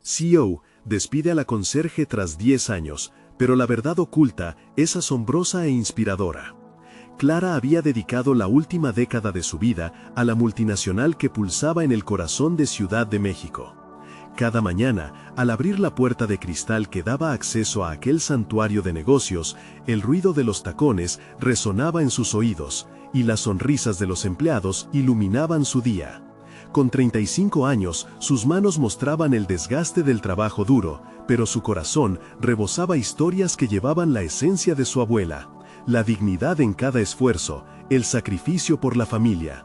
CEO despide a la conserje tras 10 años, pero la verdad oculta es asombrosa e inspiradora. Clara había dedicado la última década de su vida a la multinacional que pulsaba en el corazón de Ciudad de México. Cada mañana, al abrir la puerta de cristal que daba acceso a aquel santuario de negocios, el ruido de los tacones resonaba en sus oídos, y las sonrisas de los empleados iluminaban su día. Con 35 años, sus manos mostraban el desgaste del trabajo duro, pero su corazón rebosaba historias que llevaban la esencia de su abuela, la dignidad en cada esfuerzo, el sacrificio por la familia.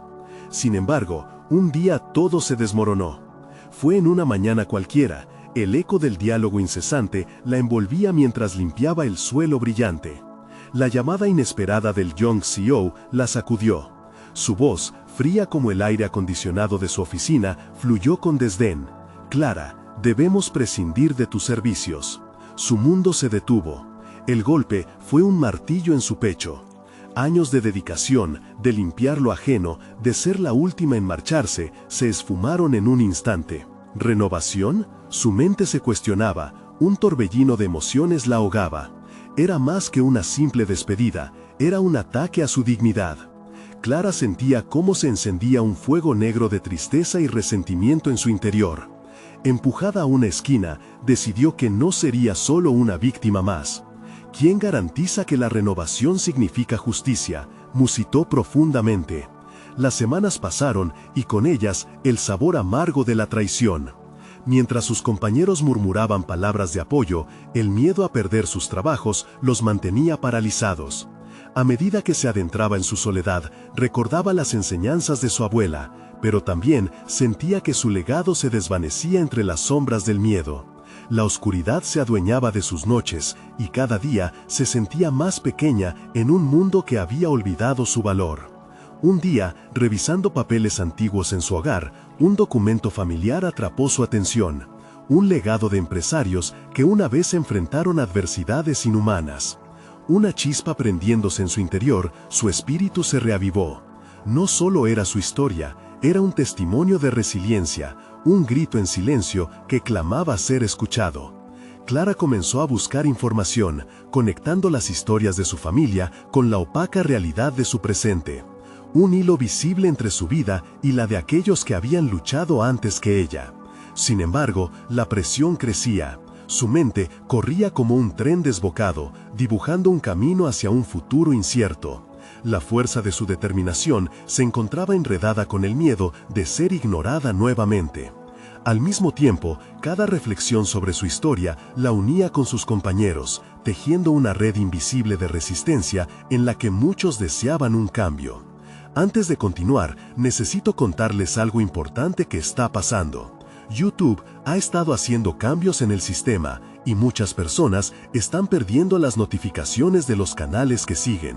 Sin embargo, un día todo se desmoronó. Fue en una mañana cualquiera, el eco del diálogo incesante la envolvía mientras limpiaba el suelo brillante. La llamada inesperada del young CEO la sacudió. Su voz, fría como el aire acondicionado de su oficina, fluyó con desdén. «Clara, debemos prescindir de tus servicios». Su mundo se detuvo. El golpe fue un martillo en su pecho. Años de dedicación, de limpiar lo ajeno, de ser la última en marcharse, se esfumaron en un instante. ¿Renovación? Su mente se cuestionaba, un torbellino de emociones la ahogaba. Era más que una simple despedida, era un ataque a su dignidad. Clara sentía cómo se encendía un fuego negro de tristeza y resentimiento en su interior. Empujada a una esquina, decidió que no sería solo una víctima más. ¿Quién garantiza que la renovación significa justicia?, musitó profundamente. Las semanas pasaron y con ellas el sabor amargo de la traición. Mientras sus compañeros murmuraban palabras de apoyo, el miedo a perder sus trabajos los mantenía paralizados. A medida que se adentraba en su soledad, recordaba las enseñanzas de su abuela, pero también sentía que su legado se desvanecía entre las sombras del miedo. La oscuridad se adueñaba de sus noches y cada día se sentía más pequeña en un mundo que había olvidado su valor. Un día, revisando papeles antiguos en su hogar, un documento familiar atrapó su atención. Un legado de empresarios que una vez enfrentaron adversidades inhumanas. Una chispa prendiéndose en su interior, su espíritu se reavivó. No solo era su historia, era un testimonio de resiliencia, un grito en silencio que clamaba ser escuchado. Clara comenzó a buscar información, conectando las historias de su familia con la opaca realidad de su presente. Un hilo visible entre su vida y la de aquellos que habían luchado antes que ella. Sin embargo, la presión crecía. Su mente corría como un tren desbocado, dibujando un camino hacia un futuro incierto. La fuerza de su determinación se encontraba enredada con el miedo de ser ignorada nuevamente. Al mismo tiempo, cada reflexión sobre su historia la unía con sus compañeros, tejiendo una red invisible de resistencia en la que muchos deseaban un cambio. Antes de continuar, necesito contarles algo importante que está pasando. YouTube ha estado haciendo cambios en el sistema y muchas personas están perdiendo las notificaciones de los canales que siguen.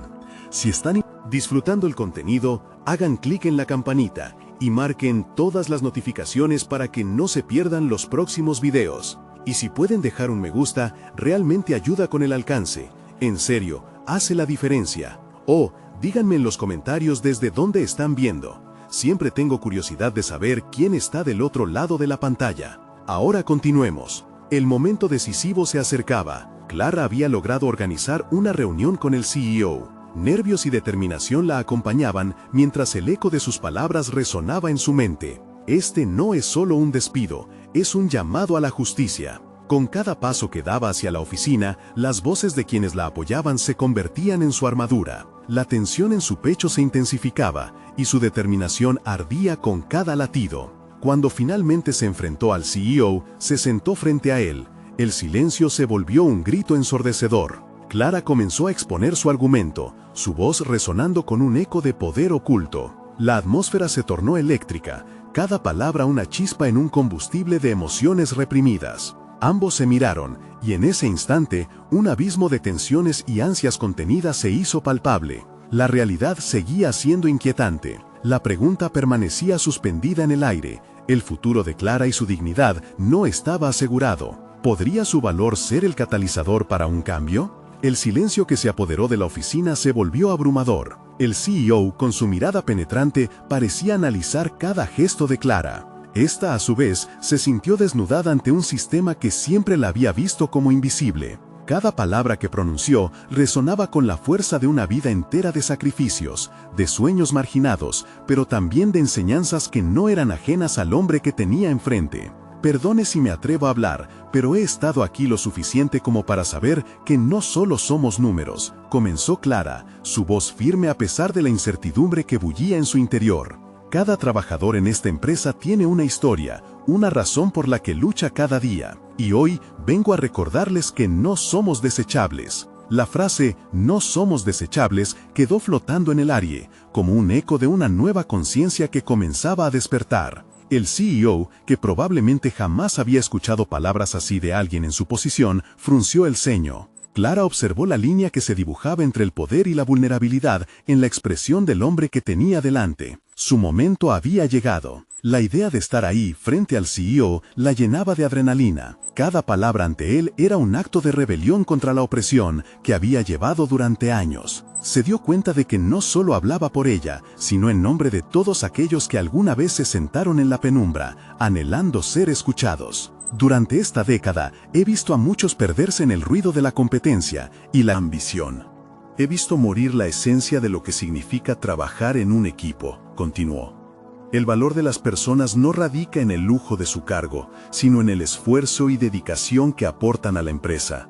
Si están disfrutando el contenido, hagan clic en la campanita y marquen todas las notificaciones para que no se pierdan los próximos videos. Y si pueden dejar un me gusta, realmente ayuda con el alcance. En serio, hace la diferencia. O díganme en los comentarios desde dónde están viendo. Siempre tengo curiosidad de saber quién está del otro lado de la pantalla. Ahora continuemos. El momento decisivo se acercaba. Clara había logrado organizar una reunión con el CEO. Nervios y determinación la acompañaban mientras el eco de sus palabras resonaba en su mente. Este no es solo un despido, es un llamado a la justicia. Con cada paso que daba hacia la oficina, las voces de quienes la apoyaban se convertían en su armadura. La tensión en su pecho se intensificaba y su determinación ardía con cada latido. Cuando finalmente se enfrentó al CEO, se sentó frente a él. El silencio se volvió un grito ensordecedor. Clara comenzó a exponer su argumento, su voz resonando con un eco de poder oculto. La atmósfera se tornó eléctrica, cada palabra una chispa en un combustible de emociones reprimidas. Ambos se miraron, y en ese instante, un abismo de tensiones y ansias contenidas se hizo palpable. La realidad seguía siendo inquietante. La pregunta permanecía suspendida en el aire. El futuro de Clara y su dignidad no estaba asegurado. ¿Podría su valor ser el catalizador para un cambio? El silencio que se apoderó de la oficina se volvió abrumador. El CEO, con su mirada penetrante, parecía analizar cada gesto de Clara. Esta, a su vez, se sintió desnudada ante un sistema que siempre la había visto como invisible. Cada palabra que pronunció resonaba con la fuerza de una vida entera de sacrificios, de sueños marginados, pero también de enseñanzas que no eran ajenas al hombre que tenía enfrente. Perdone si me atrevo a hablar, pero he estado aquí lo suficiente como para saber que no solo somos números, comenzó Clara, su voz firme a pesar de la incertidumbre que bullía en su interior. Cada trabajador en esta empresa tiene una historia, una razón por la que lucha cada día, y hoy vengo a recordarles que no somos desechables. La frase "no somos desechables" quedó flotando en el aire, como un eco de una nueva conciencia que comenzaba a despertar. El CEO, que probablemente jamás había escuchado palabras así de alguien en su posición, frunció el ceño. Clara observó la línea que se dibujaba entre el poder y la vulnerabilidad en la expresión del hombre que tenía delante. Su momento había llegado. La idea de estar ahí, frente al CEO, la llenaba de adrenalina. Cada palabra ante él era un acto de rebelión contra la opresión que había llevado durante años. Se dio cuenta de que no solo hablaba por ella, sino en nombre de todos aquellos que alguna vez se sentaron en la penumbra, anhelando ser escuchados. Durante esta década, he visto a muchos perderse en el ruido de la competencia y la ambición. He visto morir la esencia de lo que significa trabajar en un equipo, continuó. El valor de las personas no radica en el lujo de su cargo, sino en el esfuerzo y dedicación que aportan a la empresa.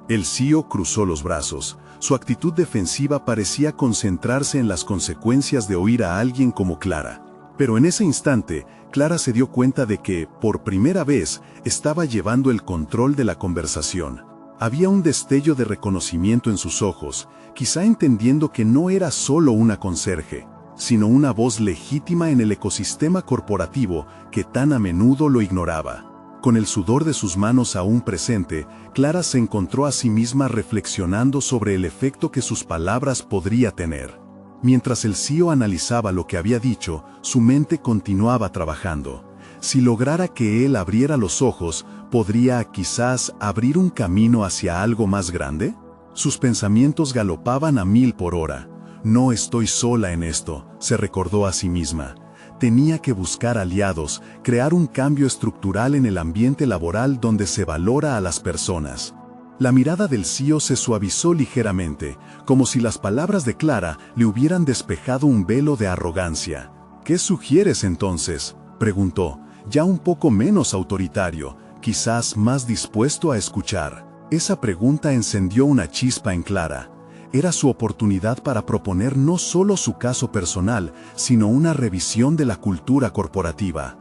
El CEO cruzó los brazos. Su actitud defensiva parecía concentrarse en las consecuencias de oír a alguien como Clara. Pero en ese instante, Clara se dio cuenta de que, por primera vez, estaba llevando el control de la conversación. Había un destello de reconocimiento en sus ojos, quizá entendiendo que no era solo una conserje, sino una voz legítima en el ecosistema corporativo que tan a menudo lo ignoraba. Con el sudor de sus manos aún presente, Clara se encontró a sí misma reflexionando sobre el efecto que sus palabras podría tener. Mientras el CEO analizaba lo que había dicho, su mente continuaba trabajando. Si lograra que él abriera los ojos, ¿podría quizás abrir un camino hacia algo más grande? Sus pensamientos galopaban a 1000 por hora. No estoy sola en esto, se recordó a sí misma. Tenía que buscar aliados, crear un cambio estructural en el ambiente laboral donde se valora a las personas. La mirada del CEO se suavizó ligeramente, como si las palabras de Clara le hubieran despejado un velo de arrogancia. ¿Qué sugieres entonces?, preguntó, ya un poco menos autoritario, quizás más dispuesto a escuchar. Esa pregunta encendió una chispa en Clara. Era su oportunidad para proponer no solo su caso personal, sino una revisión de la cultura corporativa.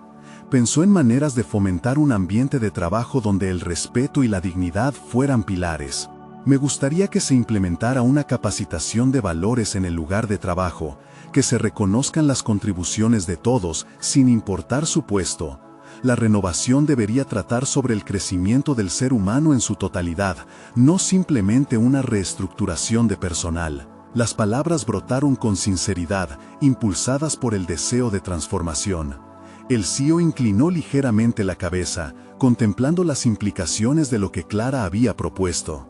Pensó en maneras de fomentar un ambiente de trabajo donde el respeto y la dignidad fueran pilares. Me gustaría que se implementara una capacitación de valores en el lugar de trabajo, que se reconozcan las contribuciones de todos, sin importar su puesto. La renovación debería tratar sobre el crecimiento del ser humano en su totalidad, no simplemente una reestructuración de personal. Las palabras brotaron con sinceridad, impulsadas por el deseo de transformación. El CEO inclinó ligeramente la cabeza, contemplando las implicaciones de lo que Clara había propuesto.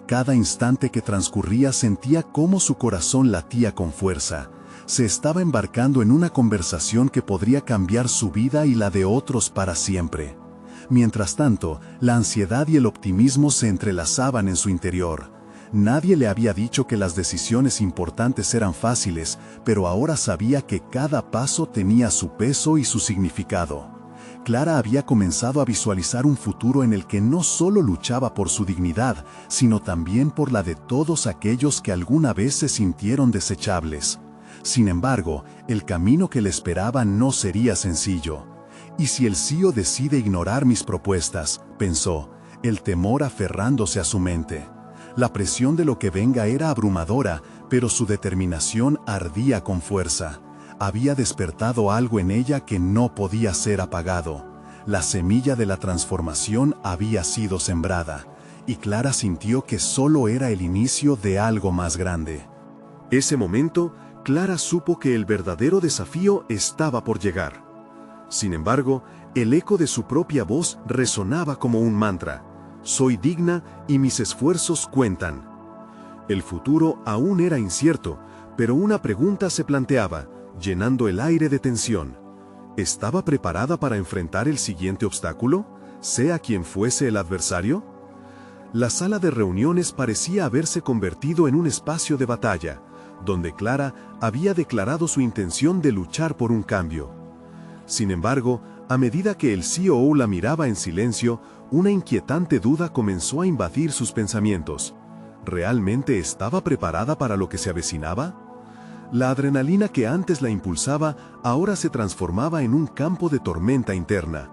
Cada instante que transcurría sentía cómo su corazón latía con fuerza. Se estaba embarcando en una conversación que podría cambiar su vida y la de otros para siempre. Mientras tanto, la ansiedad y el optimismo se entrelazaban en su interior. Nadie le había dicho que las decisiones importantes eran fáciles, pero ahora sabía que cada paso tenía su peso y su significado. Clara había comenzado a visualizar un futuro en el que no solo luchaba por su dignidad, sino también por la de todos aquellos que alguna vez se sintieron desechables. Sin embargo, el camino que le esperaba no sería sencillo. ¿Y si el CEO decide ignorar mis propuestas?, pensó, el temor aferrándose a su mente. La presión de lo que venga era abrumadora, pero su determinación ardía con fuerza. Había despertado algo en ella que no podía ser apagado. La semilla de la transformación había sido sembrada, y Clara sintió que solo era el inicio de algo más grande. Ese momento, Clara supo que el verdadero desafío estaba por llegar. Sin embargo, el eco de su propia voz resonaba como un mantra. Soy digna y mis esfuerzos cuentan. El futuro aún era incierto, pero una pregunta se planteaba, llenando el aire de tensión. ¿Estaba preparada para enfrentar el siguiente obstáculo, sea quien fuese el adversario? La sala de reuniones parecía haberse convertido en un espacio de batalla, donde Clara había declarado su intención de luchar por un cambio. Sin embargo, a medida que el COO la miraba en silencio, una inquietante duda comenzó a invadir sus pensamientos. ¿Realmente estaba preparada para lo que se avecinaba? La adrenalina que antes la impulsaba ahora se transformaba en un campo de tormenta interna.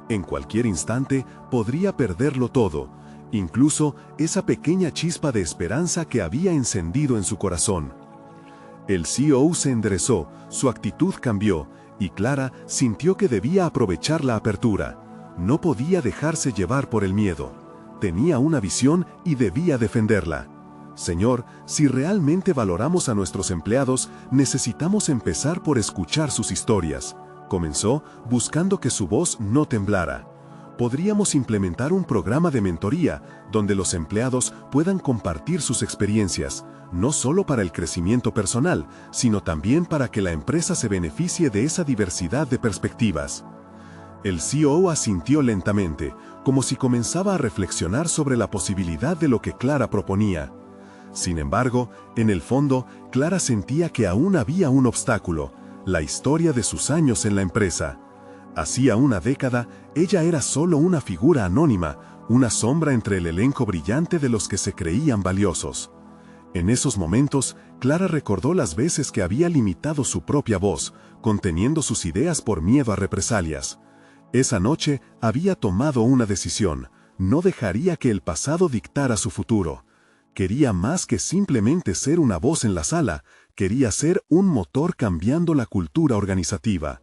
En cualquier instante podría perderlo todo, incluso esa pequeña chispa de esperanza que había encendido en su corazón. El COO se enderezó, su actitud cambió, y Clara sintió que debía aprovechar la apertura. No podía dejarse llevar por el miedo. Tenía una visión y debía defenderla. Señor, si realmente valoramos a nuestros empleados, necesitamos empezar por escuchar sus historias. Comenzó, buscando que su voz no temblara. Podríamos implementar un programa de mentoría, donde los empleados puedan compartir sus experiencias, no solo para el crecimiento personal, sino también para que la empresa se beneficie de esa diversidad de perspectivas. El COO asintió lentamente, como si comenzaba a reflexionar sobre la posibilidad de lo que Clara proponía. Sin embargo, en el fondo, Clara sentía que aún había un obstáculo, la historia de sus años en la empresa. Hacía una década, ella era solo una figura anónima, una sombra entre el elenco brillante de los que se creían valiosos. En esos momentos, Clara recordó las veces que había limitado su propia voz, conteniendo sus ideas por miedo a represalias. Esa noche había tomado una decisión: no dejaría que el pasado dictara su futuro. Quería más que simplemente ser una voz en la sala, quería ser un motor cambiando la cultura organizativa.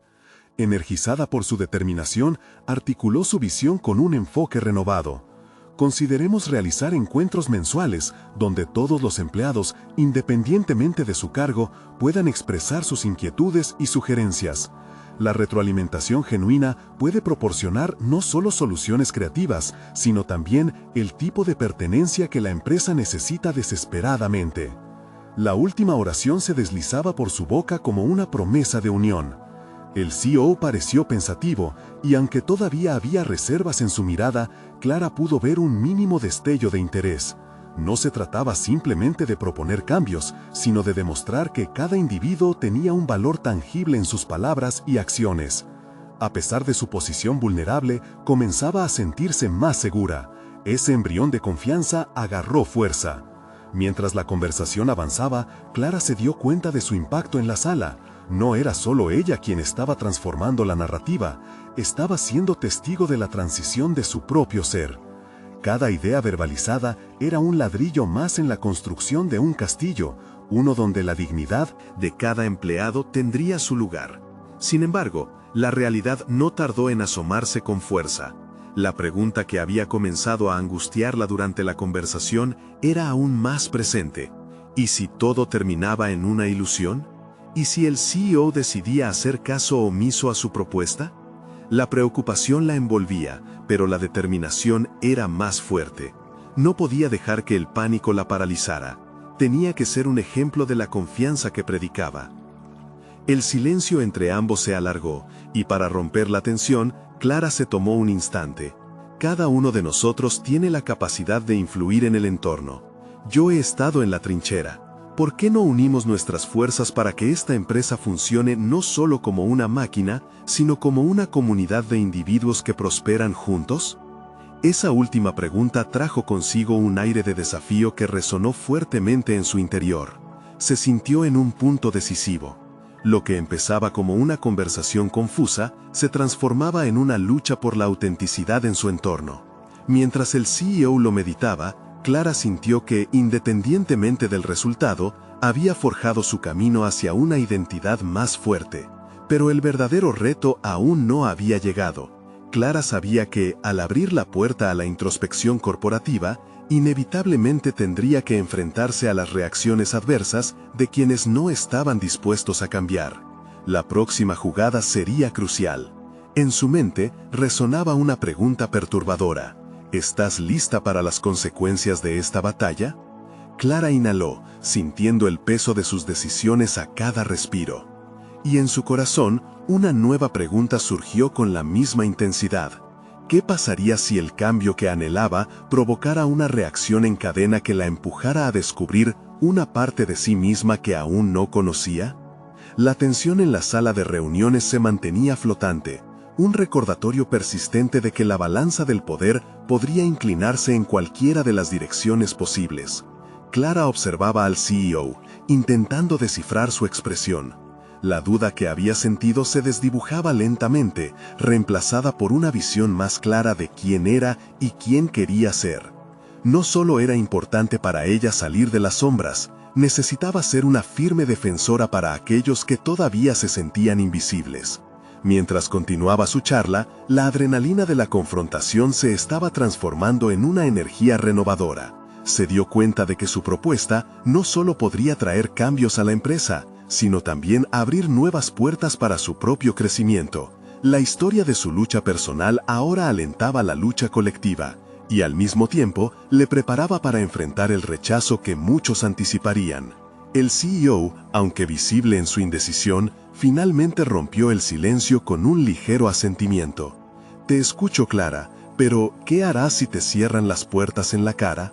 Energizada por su determinación, articuló su visión con un enfoque renovado. Consideremos realizar encuentros mensuales, donde todos los empleados, independientemente de su cargo, puedan expresar sus inquietudes y sugerencias. La retroalimentación genuina puede proporcionar no solo soluciones creativas, sino también el tipo de pertenencia que la empresa necesita desesperadamente. La última oración se deslizaba por su boca como una promesa de unión. El COO pareció pensativo, y aunque todavía había reservas en su mirada, Clara pudo ver un mínimo destello de interés. No se trataba simplemente de proponer cambios, sino de demostrar que cada individuo tenía un valor tangible en sus palabras y acciones. A pesar de su posición vulnerable, comenzaba a sentirse más segura. Ese embrión de confianza agarró fuerza. Mientras la conversación avanzaba, Clara se dio cuenta de su impacto en la sala. No era solo ella quien estaba transformando la narrativa, estaba siendo testigo de la transición de su propio ser. Cada idea verbalizada era un ladrillo más en la construcción de un castillo, uno donde la dignidad de cada empleado tendría su lugar. Sin embargo, la realidad no tardó en asomarse con fuerza. La pregunta que había comenzado a angustiarla durante la conversación era aún más presente. ¿Y si todo terminaba en una ilusión? ¿Y si el CEO decidía hacer caso omiso a su propuesta? La preocupación la envolvía, pero la determinación era más fuerte. No podía dejar que el pánico la paralizara. Tenía que ser un ejemplo de la confianza que predicaba. El silencio entre ambos se alargó, y para romper la tensión, Clara se tomó un instante. Cada uno de nosotros tiene la capacidad de influir en el entorno. Yo he estado en la trinchera. ¿Por qué no unimos nuestras fuerzas para que esta empresa funcione no solo como una máquina, sino como una comunidad de individuos que prosperan juntos? Esa última pregunta trajo consigo un aire de desafío que resonó fuertemente en su interior. Se sintió en un punto decisivo. Lo que empezaba como una conversación confusa, se transformaba en una lucha por la autenticidad en su entorno. Mientras el CEO lo meditaba, Clara sintió que, independientemente del resultado, había forjado su camino hacia una identidad más fuerte. Pero el verdadero reto aún no había llegado. Clara sabía que, al abrir la puerta a la introspección corporativa, inevitablemente tendría que enfrentarse a las reacciones adversas de quienes no estaban dispuestos a cambiar. La próxima jugada sería crucial. En su mente resonaba una pregunta perturbadora. ¿Estás lista para las consecuencias de esta batalla? Clara inhaló, sintiendo el peso de sus decisiones a cada respiro. Y en su corazón, una nueva pregunta surgió con la misma intensidad. ¿Qué pasaría si el cambio que anhelaba provocara una reacción en cadena que la empujara a descubrir una parte de sí misma que aún no conocía? La tensión en la sala de reuniones se mantenía flotante, un recordatorio persistente de que la balanza del poder podría inclinarse en cualquiera de las direcciones posibles. Clara observaba al CEO, intentando descifrar su expresión. La duda que había sentido se desdibujaba lentamente, reemplazada por una visión más clara de quién era y quién quería ser. No solo era importante para ella salir de las sombras, necesitaba ser una firme defensora para aquellos que todavía se sentían invisibles. Mientras continuaba su charla, la adrenalina de la confrontación se estaba transformando en una energía renovadora. Se dio cuenta de que su propuesta no solo podría traer cambios a la empresa, sino también abrir nuevas puertas para su propio crecimiento. La historia de su lucha personal ahora alentaba la lucha colectiva, y al mismo tiempo le preparaba para enfrentar el rechazo que muchos anticiparían. El CEO, aunque visible en su indecisión, finalmente rompió el silencio con un ligero asentimiento. Te escucho, Clara, pero ¿qué harás si te cierran las puertas en la cara?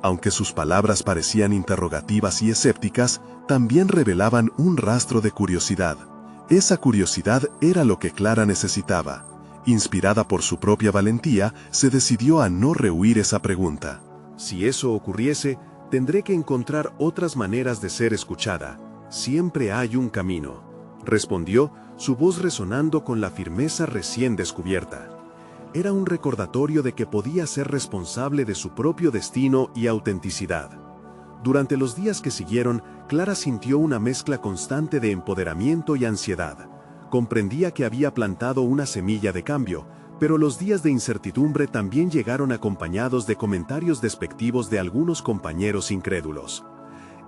Aunque sus palabras parecían interrogativas y escépticas, también revelaban un rastro de curiosidad. Esa curiosidad era lo que Clara necesitaba. Inspirada por su propia valentía, se decidió a no rehuir esa pregunta. Si eso ocurriese, tendré que encontrar otras maneras de ser escuchada. Siempre hay un camino, respondió, su voz resonando con la firmeza recién descubierta. Era un recordatorio de que podía ser responsable de su propio destino y autenticidad. Durante los días que siguieron, Clara sintió una mezcla constante de empoderamiento y ansiedad. Comprendía que había plantado una semilla de cambio, pero los días de incertidumbre también llegaron acompañados de comentarios despectivos de algunos compañeros incrédulos.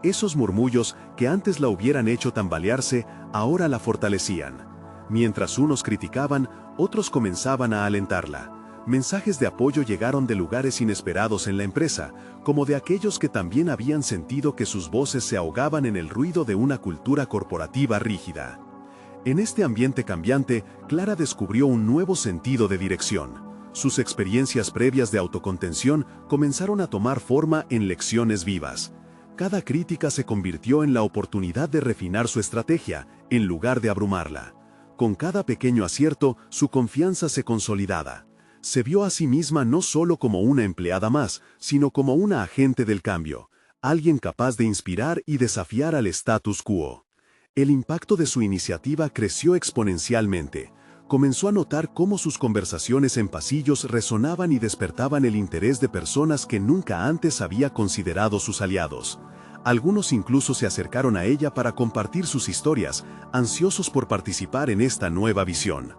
Esos murmullos que antes la hubieran hecho tambalearse, ahora la fortalecían. Mientras unos criticaban, otros comenzaban a alentarla. Mensajes de apoyo llegaron de lugares inesperados en la empresa, como de aquellos que también habían sentido que sus voces se ahogaban en el ruido de una cultura corporativa rígida. En este ambiente cambiante, Clara descubrió un nuevo sentido de dirección. Sus experiencias previas de autocontención comenzaron a tomar forma en lecciones vivas. Cada crítica se convirtió en la oportunidad de refinar su estrategia, en lugar de abrumarla. Con cada pequeño acierto, su confianza se consolidaba. Se vio a sí misma no solo como una empleada más, sino como una agente del cambio, alguien capaz de inspirar y desafiar al status quo. El impacto de su iniciativa creció exponencialmente. Comenzó a notar cómo sus conversaciones en pasillos resonaban y despertaban el interés de personas que nunca antes había considerado sus aliados. Algunos incluso se acercaron a ella para compartir sus historias, ansiosos por participar en esta nueva visión.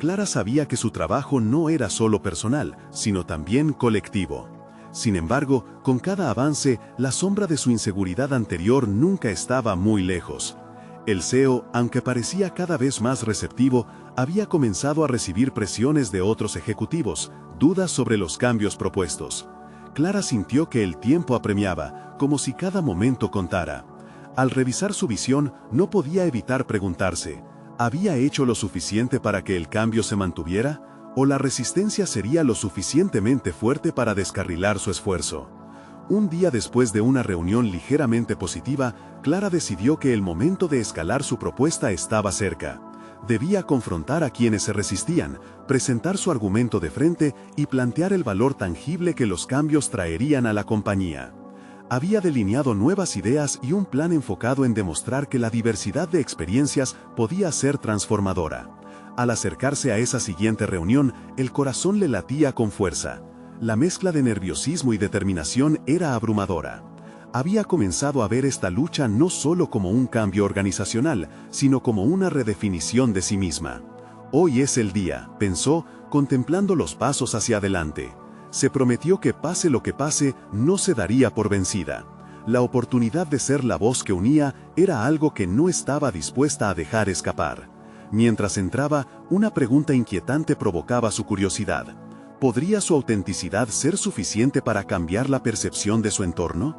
Clara sabía que su trabajo no era solo personal, sino también colectivo. Sin embargo, con cada avance, la sombra de su inseguridad anterior nunca estaba muy lejos. El CEO, aunque parecía cada vez más receptivo, había comenzado a recibir presiones de otros ejecutivos, dudas sobre los cambios propuestos. Clara sintió que el tiempo apremiaba, como si cada momento contara. Al revisar su visión, no podía evitar preguntarse, ¿había hecho lo suficiente para que el cambio se mantuviera? ¿O la resistencia sería lo suficientemente fuerte para descarrilar su esfuerzo? Un día después de una reunión ligeramente positiva, Clara decidió que el momento de escalar su propuesta estaba cerca. Debía confrontar a quienes se resistían, presentar su argumento de frente y plantear el valor tangible que los cambios traerían a la compañía. Había delineado nuevas ideas y un plan enfocado en demostrar que la diversidad de experiencias podía ser transformadora. Al acercarse a esa siguiente reunión, el corazón le latía con fuerza. La mezcla de nerviosismo y determinación era abrumadora. Había comenzado a ver esta lucha no solo como un cambio organizacional, sino como una redefinición de sí misma. Hoy es el día, pensó, contemplando los pasos hacia adelante. Se prometió que pase lo que pase, no se daría por vencida. La oportunidad de ser la voz que unía era algo que no estaba dispuesta a dejar escapar. Mientras entraba, una pregunta inquietante provocaba su curiosidad. ¿Podría su autenticidad ser suficiente para cambiar la percepción de su entorno?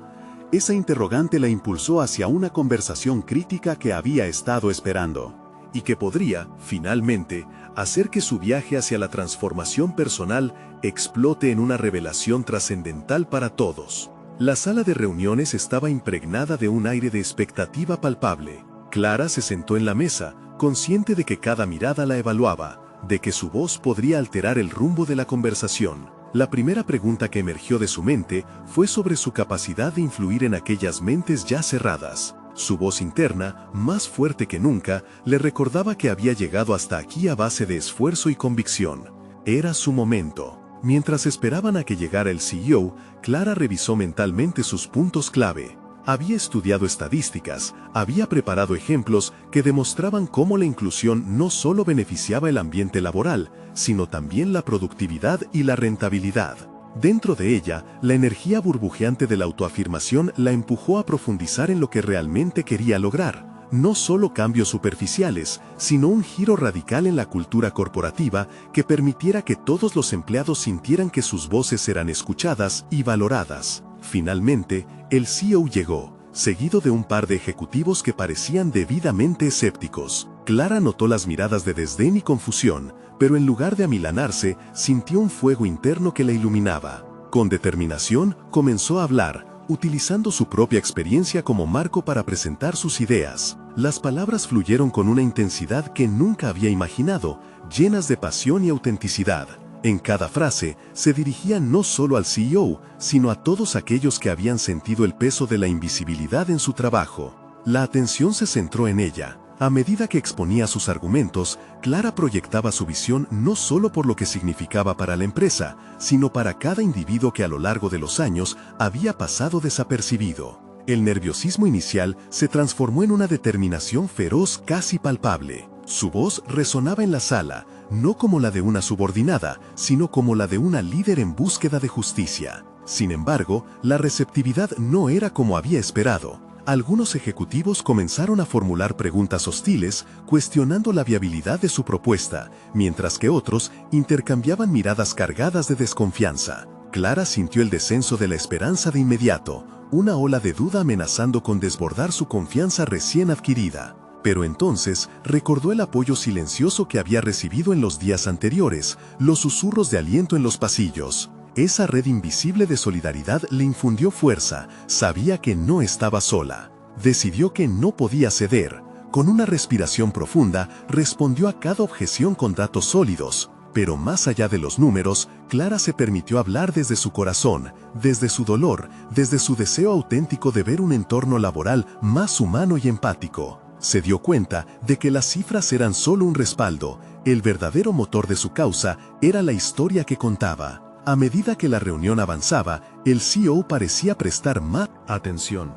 Esa interrogante la impulsó hacia una conversación crítica que había estado esperando. y que podría, finalmente, hacer que su viaje hacia la transformación personal explote en una revelación trascendental para todos. La sala de reuniones estaba impregnada de un aire de expectativa palpable. Clara se sentó en la mesa, consciente de que cada mirada la evaluaba, de que su voz podría alterar el rumbo de la conversación. La primera pregunta que emergió de su mente fue sobre su capacidad de influir en aquellas mentes ya cerradas. Su voz interna, más fuerte que nunca, le recordaba que había llegado hasta aquí a base de esfuerzo y convicción. Era su momento. Mientras esperaban a que llegara el CEO, Clara revisó mentalmente sus puntos clave. Había estudiado estadísticas, había preparado ejemplos que demostraban cómo la inclusión no solo beneficiaba el ambiente laboral, sino también la productividad y la rentabilidad. Dentro de ella, la energía burbujeante de la autoafirmación la empujó a profundizar en lo que realmente quería lograr. No solo cambios superficiales, sino un giro radical en la cultura corporativa que permitiera que todos los empleados sintieran que sus voces eran escuchadas y valoradas. Finalmente, el CEO llegó, seguido de un par de ejecutivos que parecían debidamente escépticos. Clara notó las miradas de desdén y confusión, pero en lugar de amilanarse, sintió un fuego interno que la iluminaba. Con determinación, comenzó a hablar, utilizando su propia experiencia como marco para presentar sus ideas. Las palabras fluyeron con una intensidad que nunca había imaginado, llenas de pasión y autenticidad. En cada frase, se dirigía no solo al CEO, sino a todos aquellos que habían sentido el peso de la invisibilidad en su trabajo. La atención se centró en ella. A medida que exponía sus argumentos, Clara proyectaba su visión no solo por lo que significaba para la empresa, sino para cada individuo que a lo largo de los años había pasado desapercibido. El nerviosismo inicial se transformó en una determinación feroz casi palpable. Su voz resonaba en la sala, no como la de una subordinada, sino como la de una líder en búsqueda de justicia. Sin embargo, la receptividad no era como había esperado. Algunos ejecutivos comenzaron a formular preguntas hostiles, cuestionando la viabilidad de su propuesta, mientras que otros intercambiaban miradas cargadas de desconfianza. Clara sintió el descenso de la esperanza de inmediato, una ola de duda amenazando con desbordar su confianza recién adquirida. Pero entonces recordó el apoyo silencioso que había recibido en los días anteriores, los susurros de aliento en los pasillos. Esa red invisible de solidaridad le infundió fuerza, sabía que no estaba sola. Decidió que no podía ceder. Con una respiración profunda, respondió a cada objeción con datos sólidos. Pero más allá de los números, Clara se permitió hablar desde su corazón, desde su dolor, desde su deseo auténtico de ver un entorno laboral más humano y empático. Se dio cuenta de que las cifras eran solo un respaldo, el verdadero motor de su causa era la historia que contaba. A medida que la reunión avanzaba, el CEO parecía prestar más atención.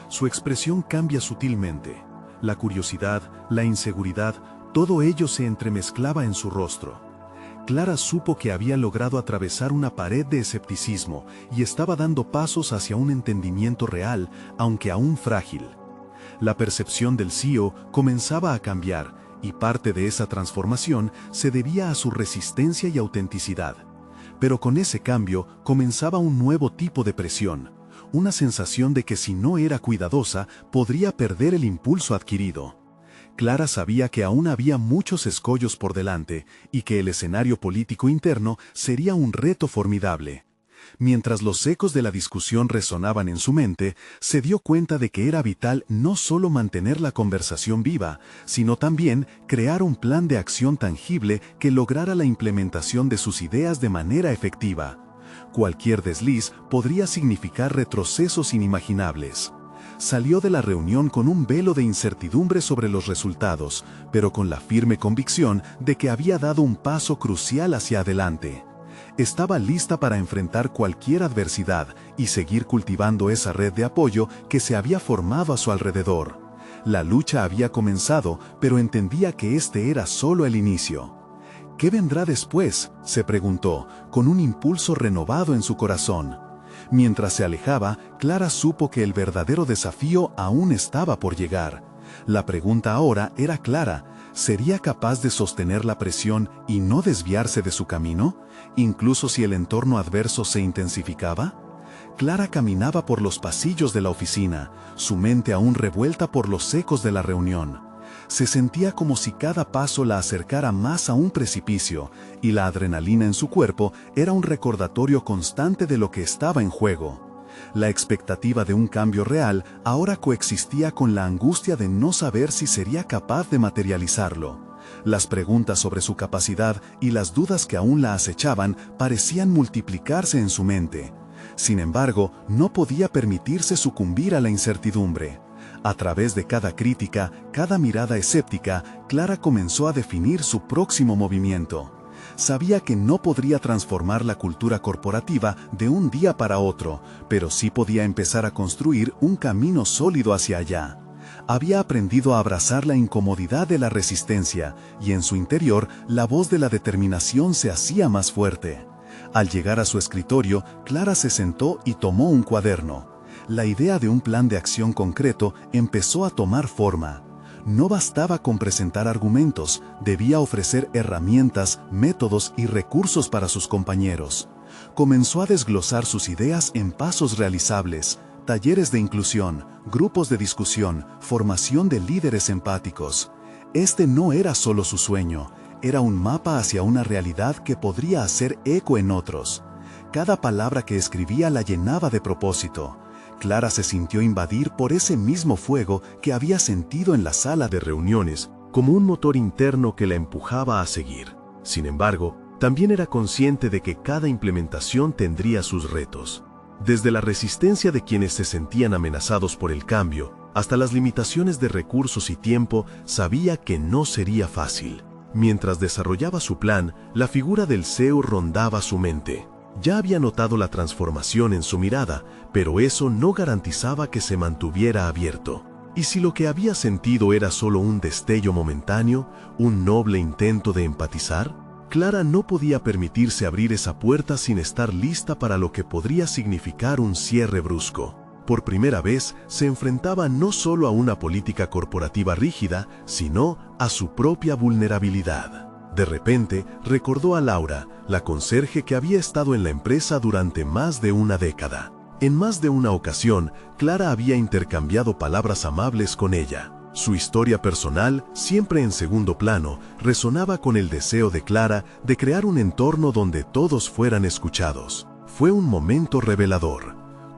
Su expresión cambia sutilmente. La curiosidad, la inseguridad, todo ello se entremezclaba en su rostro. Clara supo que había logrado atravesar una pared de escepticismo y estaba dando pasos hacia un entendimiento real, aunque aún frágil. La percepción del CEO comenzaba a cambiar, y parte de esa transformación se debía a su resistencia y autenticidad. Pero con ese cambio comenzaba un nuevo tipo de presión, una sensación de que si no era cuidadosa, podría perder el impulso adquirido. Clara sabía que aún había muchos escollos por delante, y que el escenario político interno sería un reto formidable. Mientras los ecos de la discusión resonaban en su mente, se dio cuenta de que era vital no solo mantener la conversación viva, sino también crear un plan de acción tangible que lograra la implementación de sus ideas de manera efectiva. Cualquier desliz podría significar retrocesos inimaginables. Salió de la reunión con un velo de incertidumbre sobre los resultados, pero con la firme convicción de que había dado un paso crucial hacia adelante. Estaba lista para enfrentar cualquier adversidad y seguir cultivando esa red de apoyo que se había formado a su alrededor. La lucha había comenzado, pero entendía que este era solo el inicio. ¿Qué vendrá después?, se preguntó, con un impulso renovado en su corazón. Mientras se alejaba, Clara supo que el verdadero desafío aún estaba por llegar. La pregunta ahora era clara: ¿sería capaz de sostener la presión y no desviarse de su camino, incluso si el entorno adverso se intensificaba? Clara caminaba por los pasillos de la oficina, su mente aún revuelta por los ecos de la reunión. Se sentía como si cada paso la acercara más a un precipicio, y la adrenalina en su cuerpo era un recordatorio constante de lo que estaba en juego. La expectativa de un cambio real ahora coexistía con la angustia de no saber si sería capaz de materializarlo. Las preguntas sobre su capacidad y las dudas que aún la acechaban parecían multiplicarse en su mente. Sin embargo, no podía permitirse sucumbir a la incertidumbre. A través de cada crítica, cada mirada escéptica, Clara comenzó a definir su próximo movimiento. Sabía que no podría transformar la cultura corporativa de un día para otro, pero sí podía empezar a construir un camino sólido hacia allá. Había aprendido a abrazar la incomodidad de la resistencia, y en su interior la voz de la determinación se hacía más fuerte. Al llegar a su escritorio, Clara se sentó y tomó un cuaderno. La idea de un plan de acción concreto empezó a tomar forma. No bastaba con presentar argumentos, debía ofrecer herramientas, métodos y recursos para sus compañeros. Comenzó a desglosar sus ideas en pasos realizables: talleres de inclusión, grupos de discusión, formación de líderes empáticos. Este no era solo su sueño, era un mapa hacia una realidad que podría hacer eco en otros. Cada palabra que escribía la llenaba de propósito. Clara se sintió invadir por ese mismo fuego que había sentido en la sala de reuniones, como un motor interno que la empujaba a seguir. Sin embargo, también era consciente de que cada implementación tendría sus retos. Desde la resistencia de quienes se sentían amenazados por el cambio, hasta las limitaciones de recursos y tiempo, sabía que no sería fácil. Mientras desarrollaba su plan, la figura del CEO rondaba su mente. Ya había notado la transformación en su mirada, pero eso no garantizaba que se mantuviera abierto. ¿Y si lo que había sentido era solo un destello momentáneo, un noble intento de empatizar? Clara no podía permitirse abrir esa puerta sin estar lista para lo que podría significar un cierre brusco. Por primera vez, se enfrentaba no solo a una política corporativa rígida, sino a su propia vulnerabilidad. De repente, recordó a Laura, la conserje que había estado en la empresa durante más de una década. En más de una ocasión, Clara había intercambiado palabras amables con ella. Su historia personal, siempre en segundo plano, resonaba con el deseo de Clara de crear un entorno donde todos fueran escuchados. Fue un momento revelador.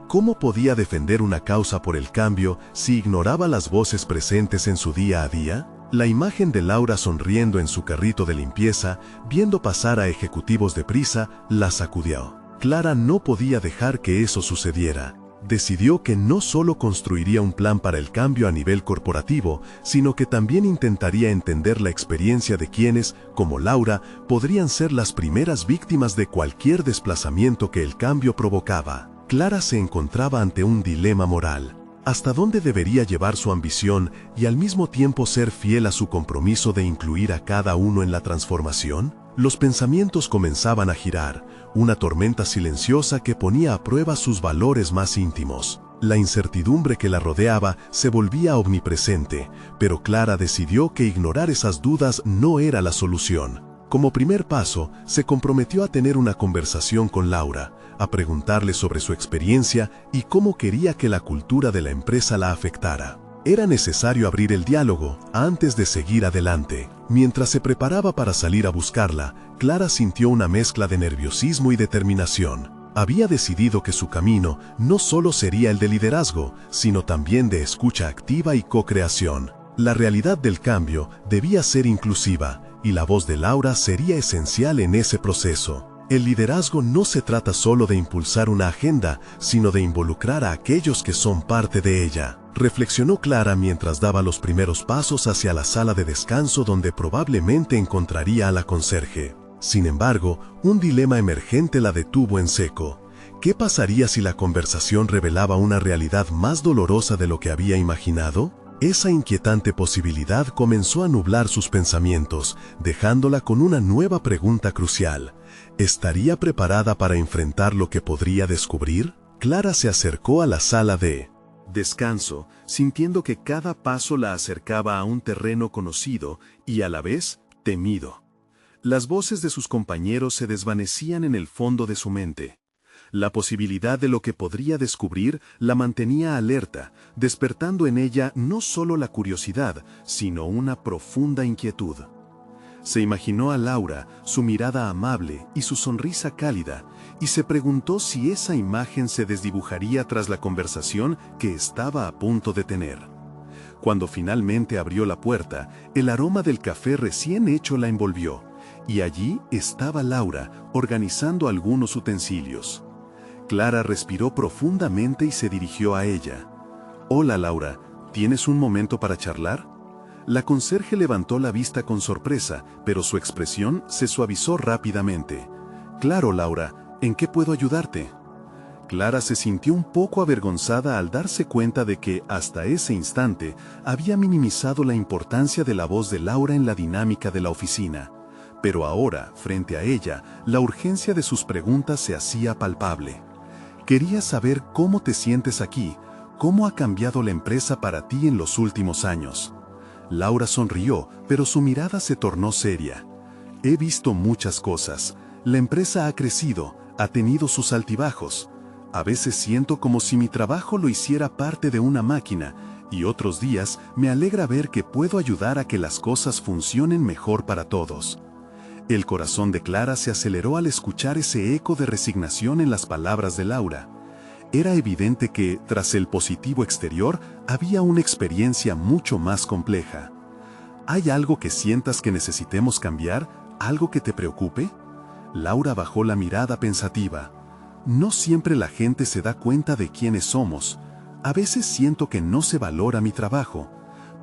¿Cómo podía defender una causa por el cambio si ignoraba las voces presentes en su día a día? La imagen de Laura sonriendo en su carrito de limpieza, viendo pasar a ejecutivos deprisa, la sacudió. Clara no podía dejar que eso sucediera. Decidió que no solo construiría un plan para el cambio a nivel corporativo, sino que también intentaría entender la experiencia de quienes, como Laura, podrían ser las primeras víctimas de cualquier desplazamiento que el cambio provocaba. Clara se encontraba ante un dilema moral. ¿Hasta dónde debería llevar su ambición y al mismo tiempo ser fiel a su compromiso de incluir a cada uno en la transformación? Los pensamientos comenzaban a girar, una tormenta silenciosa que ponía a prueba sus valores más íntimos. La incertidumbre que la rodeaba se volvía omnipresente, pero Clara decidió que ignorar esas dudas no era la solución. Como primer paso, se comprometió a tener una conversación con Laura, a preguntarle sobre su experiencia y cómo quería que la cultura de la empresa la afectara. Era necesario abrir el diálogo antes de seguir adelante. Mientras se preparaba para salir a buscarla, Clara sintió una mezcla de nerviosismo y determinación. Había decidido que su camino no solo sería el de liderazgo, sino también de escucha activa y co-creación. La realidad del cambio debía ser inclusiva, y la voz de Laura sería esencial en ese proceso. El liderazgo no se trata solo de impulsar una agenda, sino de involucrar a aquellos que son parte de ella. Reflexionó Clara mientras daba los primeros pasos hacia la sala de descanso donde probablemente encontraría a la conserje. Sin embargo, un dilema emergente la detuvo en seco. ¿Qué pasaría si la conversación revelaba una realidad más dolorosa de lo que había imaginado? Esa inquietante posibilidad comenzó a nublar sus pensamientos, dejándola con una nueva pregunta crucial. ¿Estaría preparada para enfrentar lo que podría descubrir? Clara se acercó a la sala de descanso, sintiendo que cada paso la acercaba a un terreno conocido y a la vez temido. Las voces de sus compañeros se desvanecían en el fondo de su mente. La posibilidad de lo que podría descubrir la mantenía alerta, despertando en ella no solo la curiosidad, sino una profunda inquietud. Se imaginó a Laura, su mirada amable y su sonrisa cálida, y se preguntó si esa imagen se desdibujaría tras la conversación que estaba a punto de tener. Cuando finalmente abrió la puerta, el aroma del café recién hecho la envolvió, y allí estaba Laura, organizando algunos utensilios. Clara respiró profundamente y se dirigió a ella. «Hola, Laura, ¿tienes un momento para charlar?» La conserje levantó la vista con sorpresa, pero su expresión se suavizó rápidamente. «Claro, Laura, ¿en qué puedo ayudarte?» Clara se sintió un poco avergonzada al darse cuenta de que, hasta ese instante, había minimizado la importancia de la voz de Laura en la dinámica de la oficina. Pero ahora, frente a ella, la urgencia de sus preguntas se hacía palpable. Quería saber cómo te sientes aquí, cómo ha cambiado la empresa para ti en los últimos años. Laura sonrió, pero su mirada se tornó seria. He visto muchas cosas. La empresa ha crecido, ha tenido sus altibajos. A veces siento como si mi trabajo lo hiciera parte de una máquina, y otros días me alegra ver que puedo ayudar a que las cosas funcionen mejor para todos. El corazón de Clara se aceleró al escuchar ese eco de resignación en las palabras de Laura. Era evidente que, tras el positivo exterior, había una experiencia mucho más compleja. ¿Hay algo que sientas que necesitemos cambiar? ¿Algo que te preocupe? Laura bajó la mirada pensativa. No siempre la gente se da cuenta de quiénes somos. A veces siento que no se valora mi trabajo.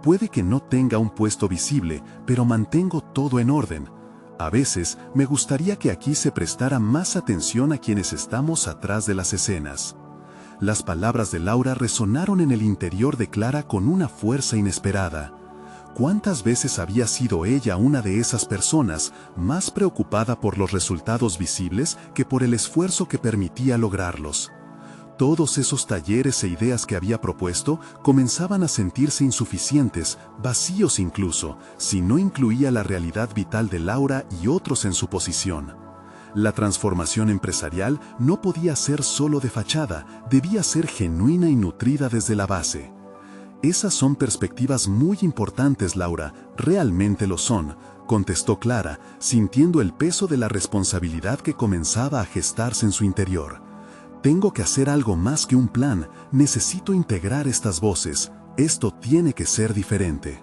Puede que no tenga un puesto visible, pero mantengo todo en orden. A veces me gustaría que aquí se prestara más atención a quienes estamos atrás de las escenas. Las palabras de Laura resonaron en el interior de Clara con una fuerza inesperada. ¿Cuántas veces había sido ella una de esas personas más preocupada por los resultados visibles que por el esfuerzo que permitía lograrlos? Todos esos talleres e ideas que había propuesto comenzaban a sentirse insuficientes, vacíos incluso, si no incluía la realidad vital de Laura y otros en su posición. La transformación empresarial no podía ser solo de fachada, debía ser genuina y nutrida desde la base. Esas son perspectivas muy importantes, Laura, realmente lo son, contestó Clara, sintiendo el peso de la responsabilidad que comenzaba a gestarse en su interior. Tengo que hacer algo más que un plan, necesito integrar estas voces, esto tiene que ser diferente.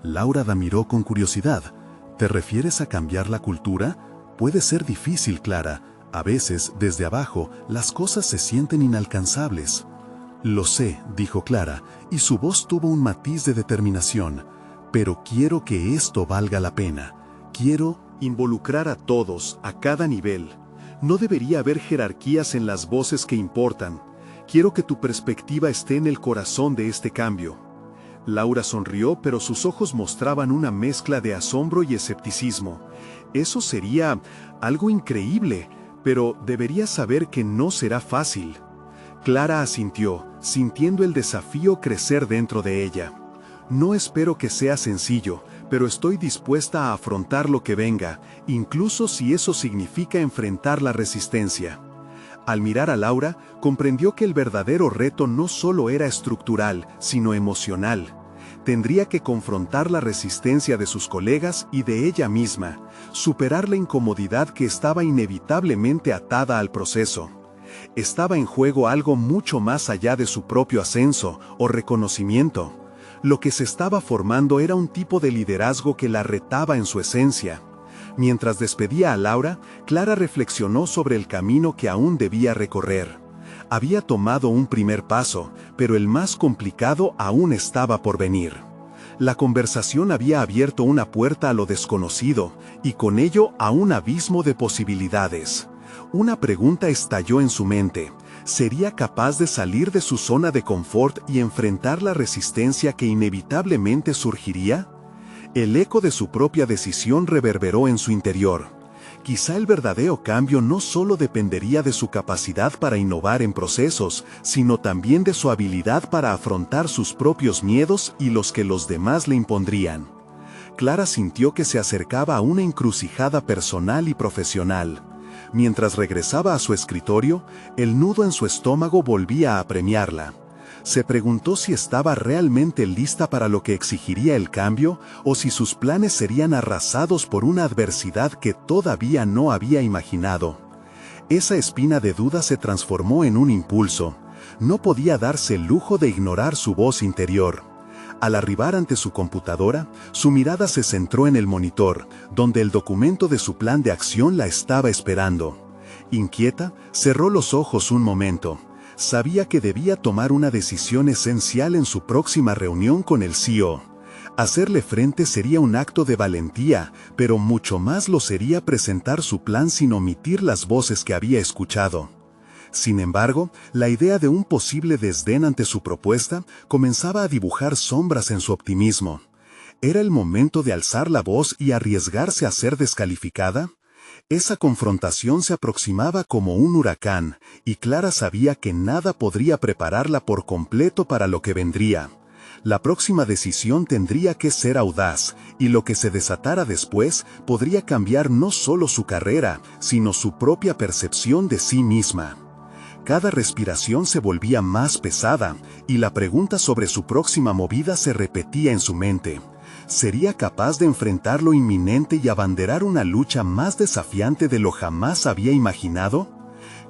Laura la miró con curiosidad. ¿Te refieres a cambiar la cultura? Puede ser difícil, Clara. A veces, desde abajo, las cosas se sienten inalcanzables. Lo sé, dijo Clara, y su voz tuvo un matiz de determinación. Pero quiero que esto valga la pena. Quiero involucrar a todos, a cada nivel. No debería haber jerarquías en las voces que importan. Quiero que tu perspectiva esté en el corazón de este cambio. Laura sonrió, pero sus ojos mostraban una mezcla de asombro y escepticismo. Eso sería algo increíble, pero deberías saber que no será fácil. Clara asintió, sintiendo el desafío crecer dentro de ella. No espero que sea sencillo, pero estoy dispuesta a afrontar lo que venga, incluso si eso significa enfrentar la resistencia. Al mirar a Laura, comprendió que el verdadero reto no solo era estructural, sino emocional. Tendría que confrontar la resistencia de sus colegas y de ella misma, superar la incomodidad que estaba inevitablemente atada al proceso. Estaba en juego algo mucho más allá de su propio ascenso o reconocimiento. Lo que se estaba formando era un tipo de liderazgo que la retaba en su esencia. Mientras despedía a Laura, Clara reflexionó sobre el camino que aún debía recorrer. Había tomado un primer paso, pero el más complicado aún estaba por venir. La conversación había abierto una puerta a lo desconocido, y con ello a un abismo de posibilidades. Una pregunta estalló en su mente. ¿Sería capaz de salir de su zona de confort y enfrentar la resistencia que inevitablemente surgiría? El eco de su propia decisión reverberó en su interior. Quizá el verdadero cambio no solo dependería de su capacidad para innovar en procesos, sino también de su habilidad para afrontar sus propios miedos y los que los demás le impondrían. Clara sintió que se acercaba a una encrucijada personal y profesional. Mientras regresaba a su escritorio, el nudo en su estómago volvía a apremiarla. Se preguntó si estaba realmente lista para lo que exigiría el cambio o si sus planes serían arrasados por una adversidad que todavía no había imaginado. Esa espina de duda se transformó en un impulso. No podía darse el lujo de ignorar su voz interior. Al arribar ante su computadora, su mirada se centró en el monitor, donde el documento de su plan de acción la estaba esperando. Inquieta, cerró los ojos un momento. Sabía que debía tomar una decisión esencial en su próxima reunión con el CEO. Hacerle frente sería un acto de valentía, pero mucho más lo sería presentar su plan sin omitir las voces que había escuchado. Sin embargo, la idea de un posible desdén ante su propuesta comenzaba a dibujar sombras en su optimismo. ¿Era el momento de alzar la voz y arriesgarse a ser descalificada? Esa confrontación se aproximaba como un huracán, y Clara sabía que nada podría prepararla por completo para lo que vendría. La próxima decisión tendría que ser audaz, y lo que se desatara después podría cambiar no solo su carrera, sino su propia percepción de sí misma. Cada respiración se volvía más pesada, y la pregunta sobre su próxima movida se repetía en su mente. ¿Sería capaz de enfrentar lo inminente y abanderar una lucha más desafiante de lo jamás había imaginado?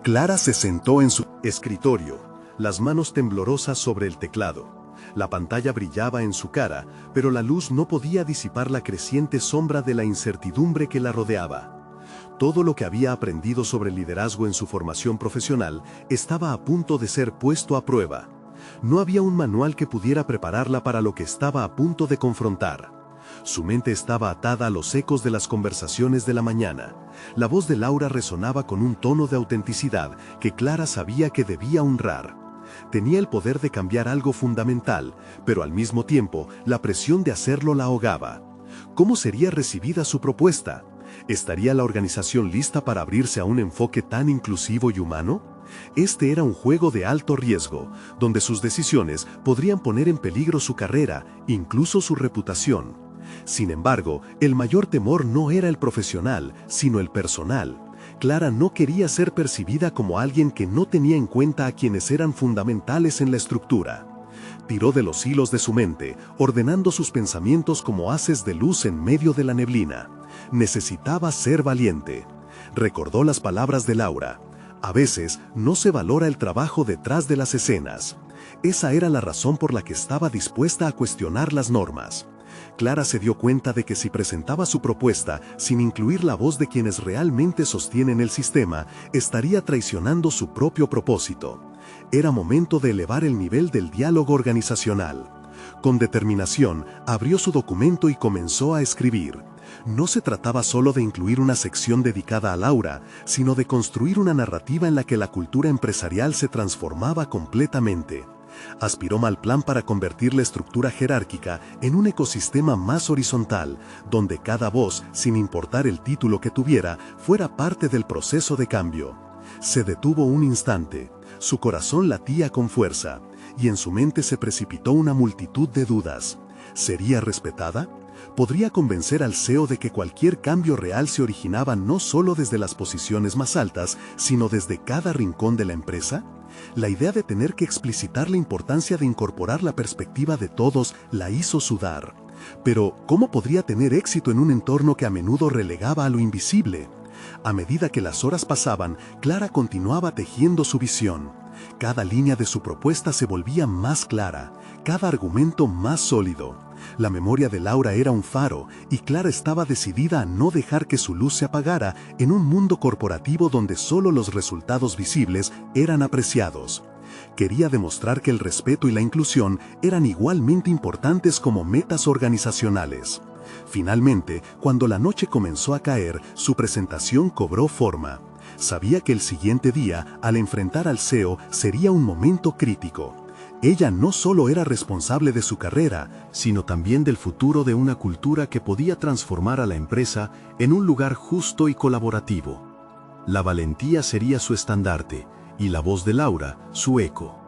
Clara se sentó en su escritorio, las manos temblorosas sobre el teclado. La pantalla brillaba en su cara, pero la luz no podía disipar la creciente sombra de la incertidumbre que la rodeaba. Todo lo que había aprendido sobre liderazgo en su formación profesional estaba a punto de ser puesto a prueba. No había un manual que pudiera prepararla para lo que estaba a punto de confrontar. Su mente estaba atada a los ecos de las conversaciones de la mañana. La voz de Laura resonaba con un tono de autenticidad que Clara sabía que debía honrar. Tenía el poder de cambiar algo fundamental, pero al mismo tiempo la presión de hacerlo la ahogaba. ¿Cómo sería recibida su propuesta? ¿Estaría la organización lista para abrirse a un enfoque tan inclusivo y humano? Este era un juego de alto riesgo, donde sus decisiones podrían poner en peligro su carrera, incluso su reputación. Sin embargo, el mayor temor no era el profesional, sino el personal. Clara no quería ser percibida como alguien que no tenía en cuenta a quienes eran fundamentales en la estructura. Tiró de los hilos de su mente, ordenando sus pensamientos como haces de luz en medio de la neblina. Necesitaba ser valiente. Recordó las palabras de Laura. A veces no se valora el trabajo detrás de las escenas. Esa era la razón por la que estaba dispuesta a cuestionar las normas. Clara se dio cuenta de que si presentaba su propuesta sin incluir la voz de quienes realmente sostienen el sistema, estaría traicionando su propio propósito. Era momento de elevar el nivel del diálogo organizacional. Con determinación, abrió su documento y comenzó a escribir. No se trataba solo de incluir una sección dedicada a Laura, sino de construir una narrativa en la que la cultura empresarial se transformaba completamente. Aspiró al plan para convertir la estructura jerárquica en un ecosistema más horizontal, donde cada voz, sin importar el título que tuviera, fuera parte del proceso de cambio. Se detuvo un instante. Su corazón latía con fuerza, y en su mente se precipitó una multitud de dudas. ¿Sería respetada? ¿Podría convencer al CEO de que cualquier cambio real se originaba no solo desde las posiciones más altas, sino desde cada rincón de la empresa? La idea de tener que explicitar la importancia de incorporar la perspectiva de todos la hizo sudar. Pero, ¿cómo podría tener éxito en un entorno que a menudo relegaba a lo invisible? A medida que las horas pasaban, Clara continuaba tejiendo su visión. Cada línea de su propuesta se volvía más clara, cada argumento más sólido. La memoria de Laura era un faro, y Clara estaba decidida a no dejar que su luz se apagara en un mundo corporativo donde solo los resultados visibles eran apreciados. Quería demostrar que el respeto y la inclusión eran igualmente importantes como metas organizacionales. Finalmente, cuando la noche comenzó a caer, su presentación cobró forma. Sabía que el siguiente día, al enfrentar al CEO, sería un momento crítico. Ella no solo era responsable de su carrera, sino también del futuro de una cultura que podía transformar a la empresa en un lugar justo y colaborativo. La valentía sería su estandarte, y la voz de Laura, su eco.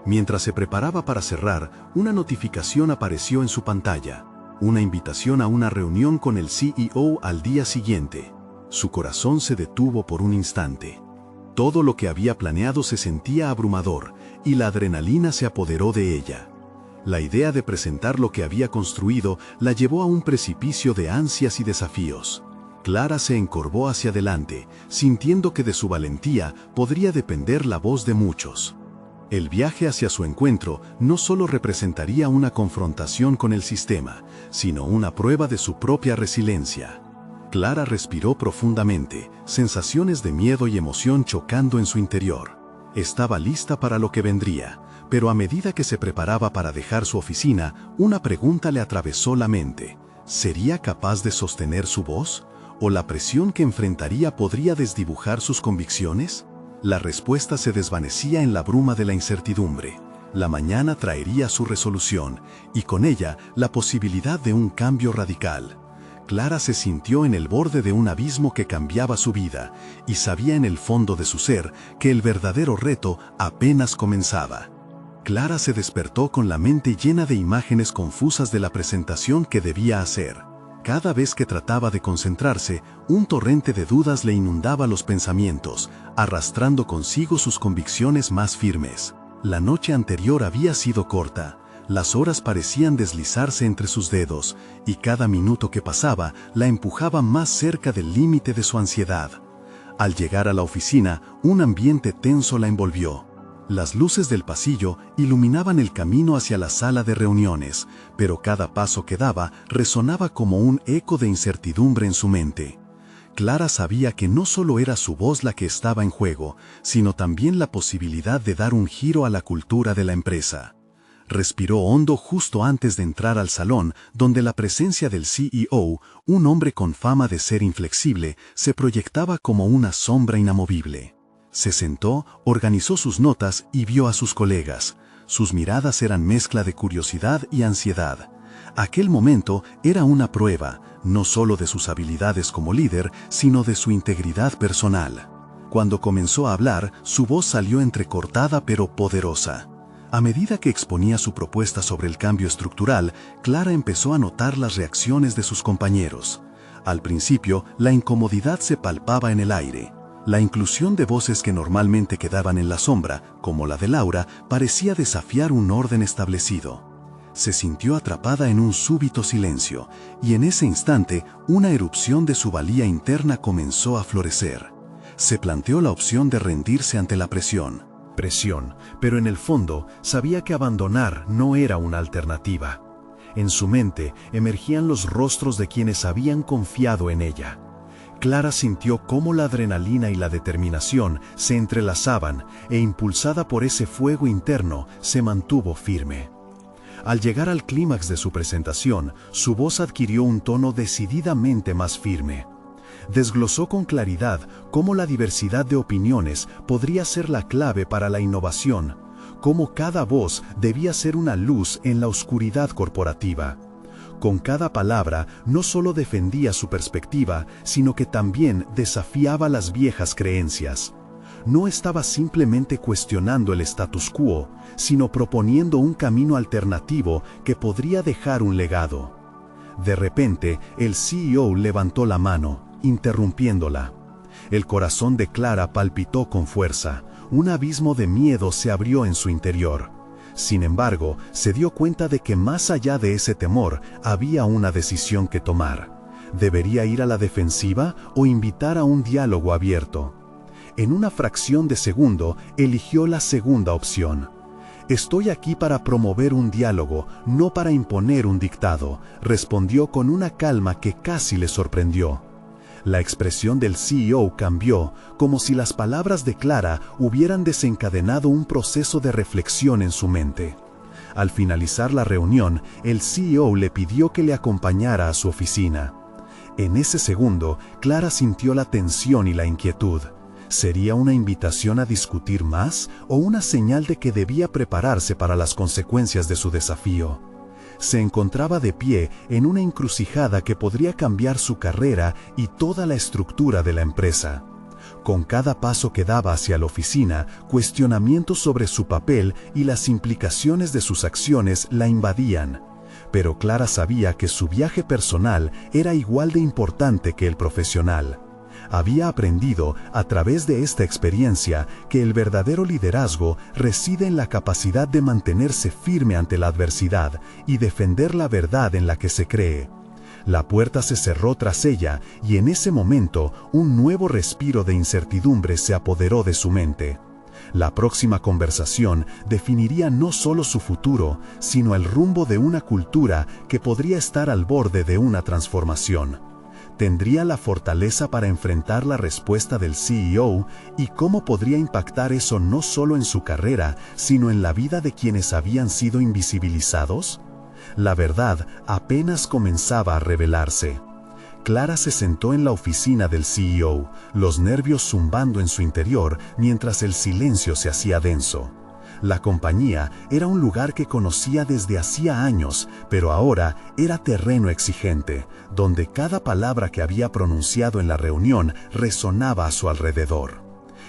Mientras se preparaba para cerrar, una notificación apareció en su pantalla. Una invitación a una reunión con el CEO al día siguiente. Su corazón se detuvo por un instante. Todo lo que había planeado se sentía abrumador, y la adrenalina se apoderó de ella. La idea de presentar lo que había construido la llevó a un precipicio de ansias y desafíos. Clara se encorvó hacia adelante, sintiendo que de su valentía podría depender la voz de muchos. El viaje hacia su encuentro no solo representaría una confrontación con el sistema, sino una prueba de su propia resiliencia. Clara respiró profundamente, sensaciones de miedo y emoción chocando en su interior. Estaba lista para lo que vendría, pero a medida que se preparaba para dejar su oficina, una pregunta le atravesó la mente. ¿Sería capaz de sostener su voz? ¿O la presión que enfrentaría podría desdibujar sus convicciones? La respuesta se desvanecía en la bruma de la incertidumbre. La mañana traería su resolución, y con ella la posibilidad de un cambio radical. Clara se sintió en el borde de un abismo que cambiaba su vida, y sabía en el fondo de su ser que el verdadero reto apenas comenzaba. Clara se despertó con la mente llena de imágenes confusas de la presentación que debía hacer. Cada vez que trataba de concentrarse, un torrente de dudas le inundaba los pensamientos, arrastrando consigo sus convicciones más firmes. La noche anterior había sido corta. Las horas parecían deslizarse entre sus dedos, y cada minuto que pasaba la empujaba más cerca del límite de su ansiedad. Al llegar a la oficina, un ambiente tenso la envolvió. Las luces del pasillo iluminaban el camino hacia la sala de reuniones, pero cada paso que daba resonaba como un eco de incertidumbre en su mente. Clara sabía que no solo era su voz la que estaba en juego, sino también la posibilidad de dar un giro a la cultura de la empresa. Respiró hondo justo antes de entrar al salón, donde la presencia del CEO, un hombre con fama de ser inflexible, se proyectaba como una sombra inamovible. Se sentó, organizó sus notas y vio a sus colegas. Sus miradas eran mezcla de curiosidad y ansiedad. Aquel momento era una prueba, no solo de sus habilidades como líder, sino de su integridad personal. Cuando comenzó a hablar, su voz salió entrecortada pero poderosa. A medida que exponía su propuesta sobre el cambio estructural, Clara empezó a notar las reacciones de sus compañeros. Al principio, la incomodidad se palpaba en el aire. La inclusión de voces que normalmente quedaban en la sombra, como la de Laura, parecía desafiar un orden establecido. Se sintió atrapada en un súbito silencio, y en ese instante, una erupción de su valía interna comenzó a florecer. Se planteó la opción de rendirse ante la presión. Pero en el fondo sabía que abandonar no era una alternativa. En su mente emergían los rostros de quienes habían confiado en ella. Clara sintió cómo la adrenalina y la determinación se entrelazaban e impulsada por ese fuego interno se mantuvo firme. Al llegar al clímax de su presentación, su voz adquirió un tono decididamente más firme. Desglosó con claridad cómo la diversidad de opiniones podría ser la clave para la innovación, cómo cada voz debía ser una luz en la oscuridad corporativa. Con cada palabra no solo defendía su perspectiva, sino que también desafiaba las viejas creencias. No estaba simplemente cuestionando el status quo, sino proponiendo un camino alternativo que podría dejar un legado. De repente, el CEO levantó la mano, interrumpiéndola. El corazón de Clara palpitó con fuerza. Un abismo de miedo se abrió en su interior. Sin embargo, se dio cuenta de que más allá de ese temor, había una decisión que tomar. ¿Debería ir a la defensiva o invitar a un diálogo abierto? En una fracción de segundo, eligió la segunda opción. «Estoy aquí para promover un diálogo, no para imponer un dictado», respondió con una calma que casi le sorprendió. La expresión del CEO cambió, como si las palabras de Clara hubieran desencadenado un proceso de reflexión en su mente. Al finalizar la reunión, el CEO le pidió que le acompañara a su oficina. En ese segundo, Clara sintió la tensión y la inquietud. ¿Sería una invitación a discutir más o una señal de que debía prepararse para las consecuencias de su desafío? Se encontraba de pie en una encrucijada que podría cambiar su carrera y toda la estructura de la empresa. Con cada paso que daba hacia la oficina, cuestionamientos sobre su papel y las implicaciones de sus acciones la invadían. Pero Clara sabía que su viaje personal era igual de importante que el profesional. Había aprendido, a través de esta experiencia, que el verdadero liderazgo reside en la capacidad de mantenerse firme ante la adversidad y defender la verdad en la que se cree. La puerta se cerró tras ella y en ese momento un nuevo respiro de incertidumbre se apoderó de su mente. La próxima conversación definiría no solo su futuro, sino el rumbo de una cultura que podría estar al borde de una transformación. ¿Tendría la fortaleza para enfrentar la respuesta del CEO y cómo podría impactar eso no solo en su carrera, sino en la vida de quienes habían sido invisibilizados? La verdad apenas comenzaba a revelarse. Clara se sentó en la oficina del CEO, los nervios zumbando en su interior mientras el silencio se hacía denso. La compañía era un lugar que conocía desde hacía años, pero ahora era terreno exigente, donde cada palabra que había pronunciado en la reunión resonaba a su alrededor.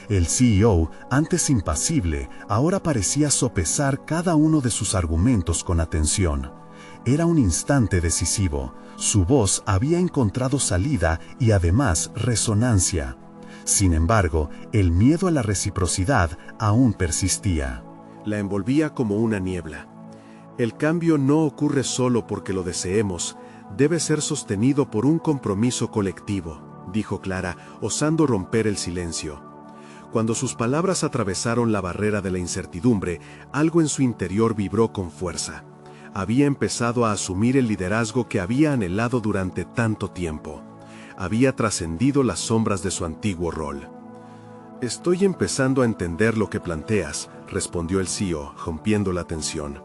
El CEO, antes impasible, ahora parecía sopesar cada uno de sus argumentos con atención. Era un instante decisivo. Su voz había encontrado salida y además resonancia. Sin embargo, el miedo a la reciprocidad aún persistía. La envolvía como una niebla. El cambio no ocurre solo porque lo deseemos, debe ser sostenido por un compromiso colectivo, dijo Clara, osando romper el silencio. Cuando sus palabras atravesaron la barrera de la incertidumbre, algo en su interior vibró con fuerza. Había empezado a asumir el liderazgo que había anhelado durante tanto tiempo. Había trascendido las sombras de su antiguo rol. Estoy empezando a entender lo que planteas, respondió el CEO, rompiendo la tensión.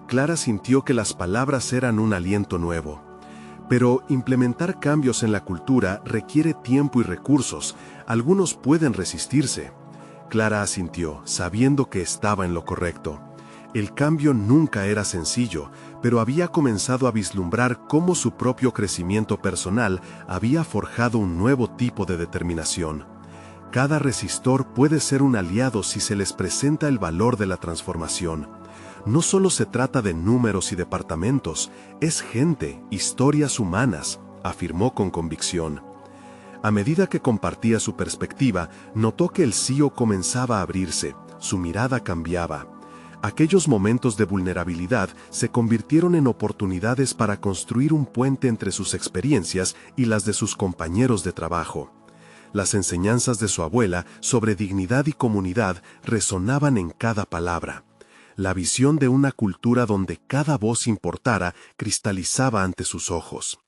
Clara sintió que las palabras eran un aliento nuevo. Pero implementar cambios en la cultura requiere tiempo y recursos. Algunos pueden resistirse. Clara asintió, sabiendo que estaba en lo correcto. El cambio nunca era sencillo, pero había comenzado a vislumbrar cómo su propio crecimiento personal había forjado un nuevo tipo de determinación. Cada resistor puede ser un aliado si se les presenta el valor de la transformación. No solo se trata de números y departamentos, es gente, historias humanas, afirmó con convicción. A medida que compartía su perspectiva, notó que el CEO comenzaba a abrirse, su mirada cambiaba. Aquellos momentos de vulnerabilidad se convirtieron en oportunidades para construir un puente entre sus experiencias y las de sus compañeros de trabajo. Las enseñanzas de su abuela sobre dignidad y comunidad resonaban en cada palabra. La visión de una cultura donde cada voz importara cristalizaba ante sus ojos.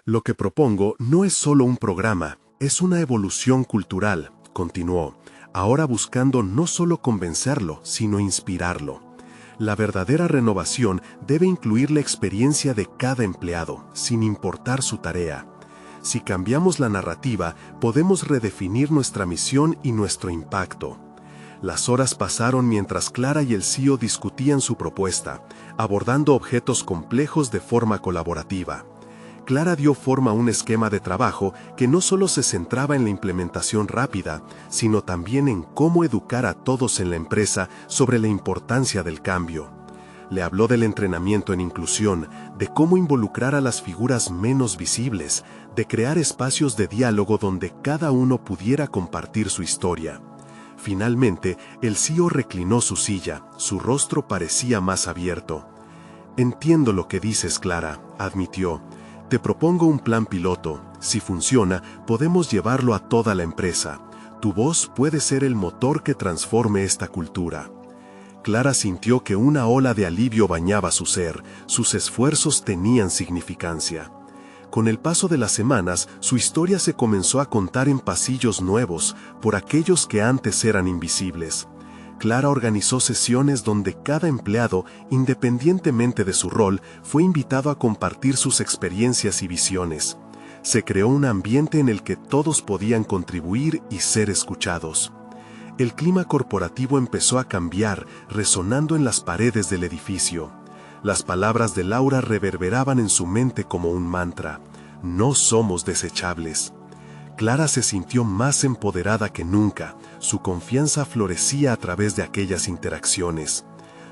Lo que propongo no es solo un programa, es una evolución cultural, continuó, ahora buscando no solo convencerlo, sino inspirarlo. La verdadera renovación debe incluir la experiencia de cada empleado, sin importar su tarea. Si cambiamos la narrativa, podemos redefinir nuestra misión y nuestro impacto. Las horas pasaron mientras Clara y el CEO discutían su propuesta, abordando objetos complejos de forma colaborativa. Clara dio forma a un esquema de trabajo que no solo se centraba en la implementación rápida, sino también en cómo educar a todos en la empresa sobre la importancia del cambio. Le habló del entrenamiento en inclusión, de cómo involucrar a las figuras menos visibles, de crear espacios de diálogo donde cada uno pudiera compartir su historia. Finalmente, el CEO reclinó su silla, su rostro parecía más abierto. «Entiendo lo que dices, Clara», admitió. «Te propongo un plan piloto. Si funciona, podemos llevarlo a toda la empresa. Tu voz puede ser el motor que transforme esta cultura». Clara sintió que una ola de alivio bañaba su ser, sus esfuerzos tenían significancia. Con el paso de las semanas, su historia se comenzó a contar en pasillos nuevos, por aquellos que antes eran invisibles. Clara organizó sesiones donde cada empleado, independientemente de su rol, fue invitado a compartir sus experiencias y visiones. Se creó un ambiente en el que todos podían contribuir y ser escuchados. El clima corporativo empezó a cambiar, resonando en las paredes del edificio. Las palabras de Laura reverberaban en su mente como un mantra. No somos desechables. Clara se sintió más empoderada que nunca. Su confianza florecía a través de aquellas interacciones.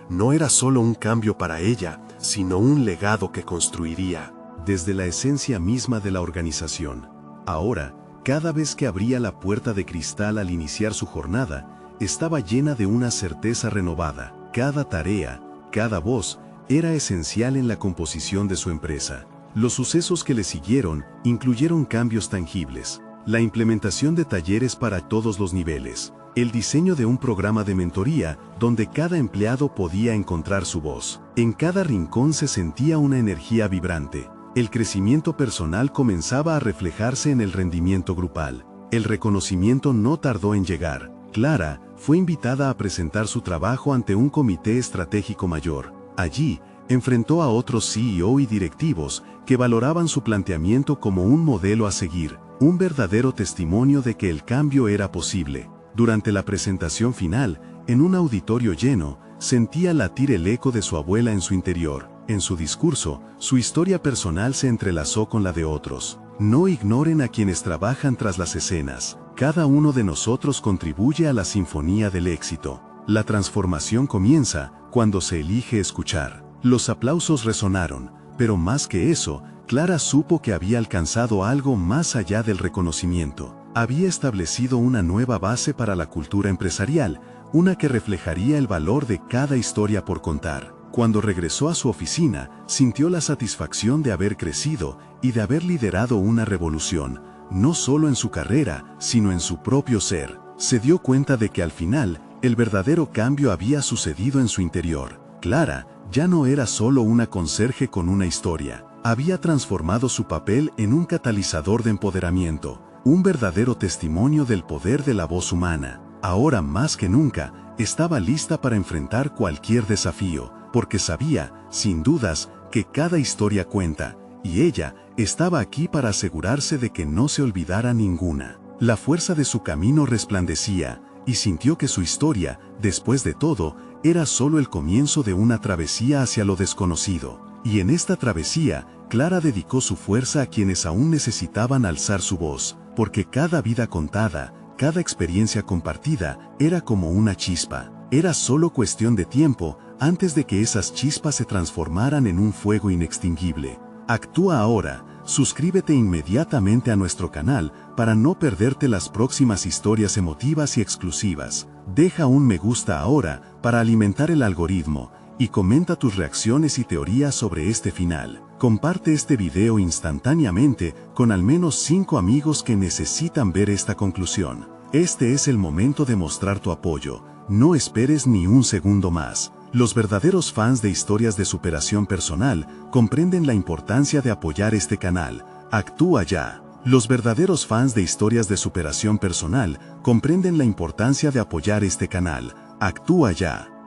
No era solo un cambio para ella, sino un legado que construiría. Desde la esencia misma de la organización. Ahora, Cada vez que abría la puerta de cristal al iniciar su jornada, estaba llena de una certeza renovada. Cada tarea, cada voz, era esencial en la composición de su empresa. Los sucesos que le siguieron incluyeron cambios tangibles, la implementación de talleres para todos los niveles, el diseño de un programa de mentoría donde cada empleado podía encontrar su voz. En cada rincón se sentía una energía vibrante. El crecimiento personal comenzaba a reflejarse en el rendimiento grupal. El reconocimiento no tardó en llegar. Clara fue invitada a presentar su trabajo ante un comité estratégico mayor. Allí, enfrentó a otros CEO y directivos que valoraban su planteamiento como un modelo a seguir, un verdadero testimonio de que el cambio era posible. Durante la presentación final, en un auditorio lleno, sentía latir el eco de su abuela en su interior. En su discurso, su historia personal se entrelazó con la de otros. No ignoren a quienes trabajan tras las escenas. Cada uno de nosotros contribuye a la sinfonía del éxito. La transformación comienza cuando se elige escuchar. Los aplausos resonaron, pero más que eso, Clara supo que había alcanzado algo más allá del reconocimiento. Había establecido una nueva base para la cultura empresarial, una que reflejaría el valor de cada historia por contar. Cuando regresó a su oficina, sintió la satisfacción de haber crecido y de haber liderado una revolución, no solo en su carrera, sino en su propio ser. Se dio cuenta de que al final, el verdadero cambio había sucedido en su interior. Clara ya no era solo una conserje con una historia. Había transformado su papel en un catalizador de empoderamiento, un verdadero testimonio del poder de la voz humana. Ahora más que nunca, estaba lista para enfrentar cualquier desafío, porque sabía, sin dudas, que cada historia cuenta, y ella estaba aquí para asegurarse de que no se olvidara ninguna. La fuerza de su camino resplandecía, y sintió que su historia, después de todo, era solo el comienzo de una travesía hacia lo desconocido. Y en esta travesía, Clara dedicó su fuerza a quienes aún necesitaban alzar su voz, porque cada vida contada, cada experiencia compartida, era como una chispa. Era solo cuestión de tiempo antes de que esas chispas se transformaran en un fuego inextinguible. Actúa ahora, suscríbete inmediatamente a nuestro canal para no perderte las próximas historias emotivas y exclusivas. Deja un me gusta ahora para alimentar el algoritmo y comenta tus reacciones y teorías sobre este final. Comparte este video instantáneamente con al menos 5 amigos que necesitan ver esta conclusión. Este es el momento de mostrar tu apoyo. No esperes ni un segundo más. Los verdaderos fans de historias de superación personal comprenden la importancia de apoyar este canal. Actúa ya. Los verdaderos fans de historias de superación personal comprenden la importancia de apoyar este canal. Actúa ya.